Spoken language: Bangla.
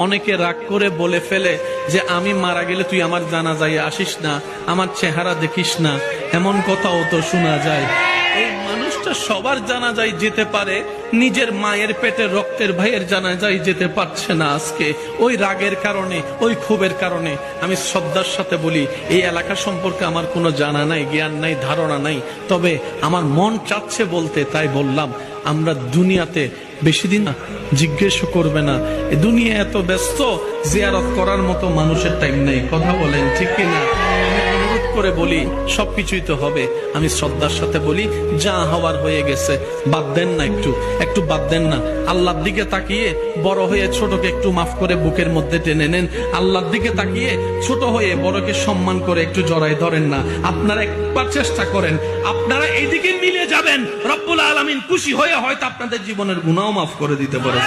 অনেকে রাগ করে বলে ফেলে যে আমি মারা গেলে তুই আমার জানাজায় আসিস না, আমার চেহারা দেখিস না, এমন কথাও তো শোনা যায়। এই মানুষটা সবার জানাজায় যেতে পারে, নিজের মায়ের পেটের রক্তের ভাইয়ের জানাজায় যেতে পারছে না আজকে, ওই রাগের কারণে, ওই ক্ষোভের কারণে। আমি শ্রদ্ধার সাথে বলি, এই এলাকা সম্পর্কে আমার কোনো জানা নাই, জ্ঞান নাই, ধারণা নাই, তবে আমার মন চাচ্ছে বলতে, তাই বললাম। আমরা দুনিয়াতে বেশি দিন জিজ্ঞেস করবে না, দুনিয়া এত ব্যস্ত, জিয়ারত করার মতো মানুষের টাইম নেই। কথা বলেন ঠিক কিনা? অনুরোধ করে বলি, সবকিছুই তো হবে। আমি শ্রদ্ধার সাথে বলি, যা হওয়ার হয়ে গেছে, বাদ দেন না, একটু বাদ দেন না। আল্লাহর দিকে তাকিয়ে বড় হয়ে ছোটকে একটু মাফ করে বুকের মধ্যে টেনে নেন। আল্লাহর দিকে তাকিয়ে ছোট হয়ে বড়কে সম্মান করে একটু জড়ায় ধরেন না। আপনারা একবার চেষ্টা করেন, আপনারা এইদিকে মিলে যাবেন, রব্বুল আলামিন খুশি হয়ে হয়তো আপনাদের জীবনের গুনাহ মাফ করে দিতে পারে।